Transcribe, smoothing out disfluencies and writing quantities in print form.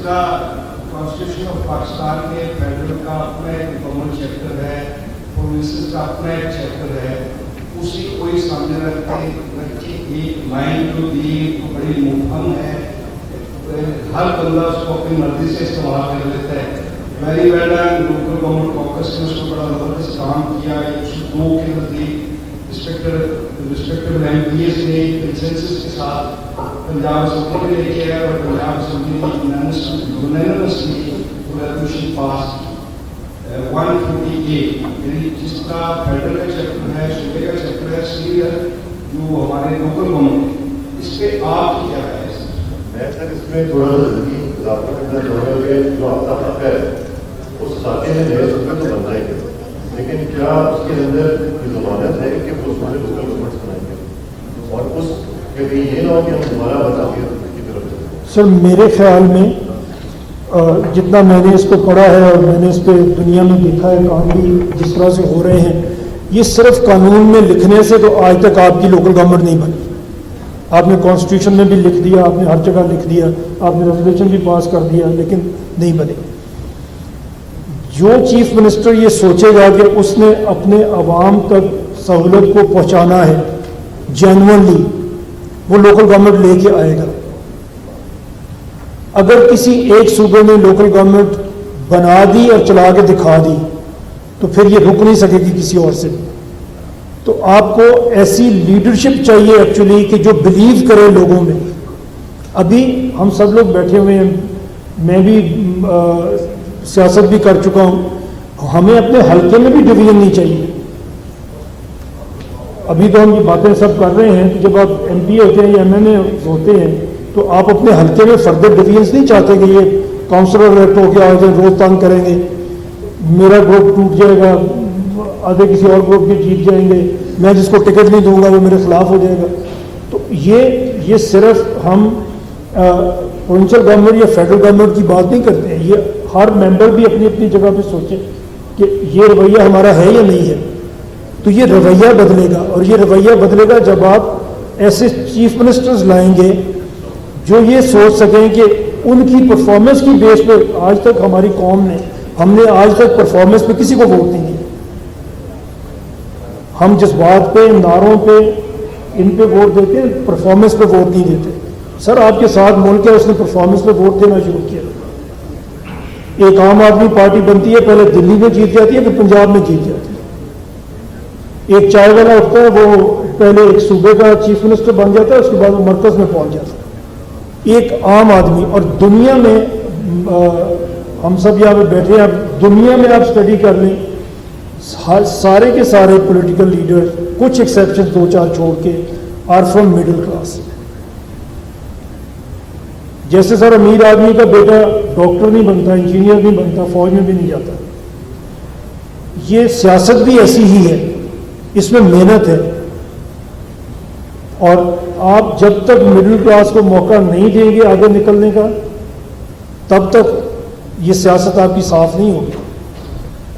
طرح constitution of Pakistan کے federal کا اپنا ایک مکمل چیپٹر ہے، پروونسز کا اپنا ایک چیپٹر ہے، اسی کو ہی سامنے رکھ کے ایک لائن جو دی بڑی مبہم ہے، ہر بندہ اس کو اپنی مرضی سے استعمال کر لیتا ہے. Very well done. Local government کاکس نے اس کو بڑا زبردست کام کیا. 102 کے نزدیک رسپیکٹیو ایم پی ایز نے کنسنسس کے ساتھ پنجاب اسمبلی میں لے کے آیا اور پنجاب اسمبلی نے یونینمسلی ریزولوشن پاس 158. یعنی جس کا فیڈرل کا چیپٹر ہے، صوبے کا چیپٹر ہے، سینئر جو ہمارے لوکل گورنمنٹ، اس پہ آپ کی کیا ہے؟ میں سر اس میں تھوڑا اضافہ کرنا چاہوں گا کہ جو آپ کا حق ہے اس ساتھی میں نئے صوبے تو بننا ہی ہے، لیکن کیا اس کے اندر ضمانت ہے کہ وہ صوبے لوکل گورنمنٹس بنائیں گے اور اس کے لیے یہ نہ ہو کہ ہم دوبارہ بتائیے کی طرف سے؟ سر میرے خیال میں جتنا میں نے اس کو پڑھا ہے اور میں نے اس پہ دنیا میں دیکھا ہے کام بھی جس طرح سے ہو رہے ہیں، یہ صرف قانون میں لکھنے سے تو آج تک آپ کی لوکل گورنمنٹ نہیں بنی. آپ نے کانسٹیٹیوشن میں بھی لکھ دیا، آپ نے ہر جگہ لکھ دیا، آپ نے ریزولوشن بھی پاس کر دیا، لیکن نہیں بنے. جو چیف منسٹر یہ سوچے گا کہ اس نے اپنے عوام تک سہولت کو پہنچانا ہے جینوئنلی، وہ لوکل گورنمنٹ لے کے آئے گا. اگر کسی ایک صوبے نے لوکل گورنمنٹ بنا دی اور چلا کے دکھا دی تو پھر یہ رک نہیں سکے گی کسی اور سے. تو آپ کو ایسی لیڈرشپ چاہیے ایکچولی کہ جو بلیو کرے لوگوں میں. ابھی ہم سب لوگ بیٹھے ہوئے ہیں، میں بھی سیاست بھی کر چکا ہوں، ہمیں اپنے حلقے میں بھی ڈویژن نہیں چاہیے. ابھی تو ہم یہ باتیں سب کر رہے ہیں کہ جب آپ ایم پی ہوتے ہیں یا ایم این اے ہوتے ہیں تو آپ اپنے حلقے میں فردر ڈویژنس نہیں چاہتے کہ یہ کاؤنسلر الیکٹ ہو کے آگے روز تنگ کریں گے، میرا گروپ ٹوٹ جائے گا، آدھے کسی اور گروپ کے جیت جائیں گے، میں جس کو ٹکٹ نہیں دوں گا وہ میرے خلاف ہو جائے گا. تو یہ صرف ہم پروونشل گورنمنٹ یا فیڈرل گورنمنٹ کی بات نہیں کرتے ہیں، یہ ہر ممبر بھی اپنی اپنی جگہ پہ سوچے کہ یہ رویہ ہمارا ہے یا نہیں ہے. تو یہ رویہ بدلے گا، اور یہ رویہ بدلے گا جب آپ ایسے چیف منسٹرز لائیں گے جو یہ سوچ سکیں کہ ان کی پرفارمنس کی بیس پہ. آج تک ہماری قوم نے، ہم نے آج تک پرفارمنس پہ کسی کو ووٹ نہیں دیا. ہم جس بات پہ، نعروں پہ، ان پہ ووٹ دیتے ہیں، پرفارمنس پہ ووٹ نہیں دیتے. سر آپ کے ساتھ ملک ہے، اس نے پرفارمنس پہ ووٹ دینا شروع کیا. ایک عام آدمی پارٹی بنتی ہے، پہلے دلی میں جیت جاتی ہے پھر پنجاب میں جیت جاتی ہے. ایک چائے والا اٹھتا ہے، وہ پہلے ایک صوبے کا چیف منسٹر بن جاتا ہے، اس کے بعد وہ مرکز میں پہنچ جاتا ہے. ایک عام آدمی. اور دنیا میں ہم سب یہاں پہ بیٹھے ہیں، دنیا میں آپ اسٹڈی کر لیں، سارے کے سارے پولیٹیکل لیڈر، کچھ ایکسیپشن 2-4 چھوڑ کے، آر فرام مڈل کلاس. جیسے سر امیر آدمی کا بیٹا ڈاکٹر نہیں بنتا، انجینئر نہیں بنتا، فوج میں بھی نہیں جاتا. یہ سیاست بھی ایسی ہی ہے، اس میں محنت ہے. اور آپ جب تک مڈل کلاس کو موقع نہیں دیں گے آگے نکلنے کا، تب تک یہ سیاست آپ کی صاف نہیں ہوگی.